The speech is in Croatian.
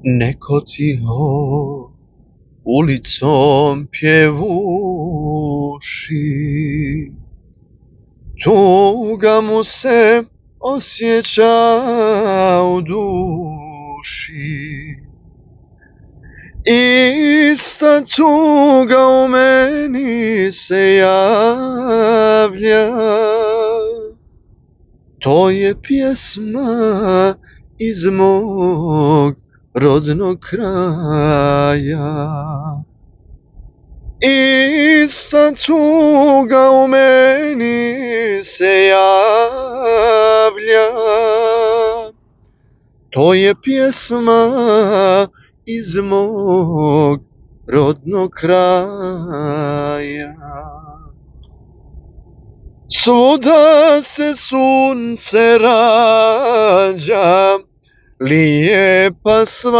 Neko tiho ulicom pjevuši, tuga mu se osjeća u duši. Ista tuga u meni se javlja, to je pjesma iz mog rodnog kraja. Ista tuga u meni se javlja, to je pjesma iz mog rodnog kraja. Svuda se sunce rađa, lijepa svaka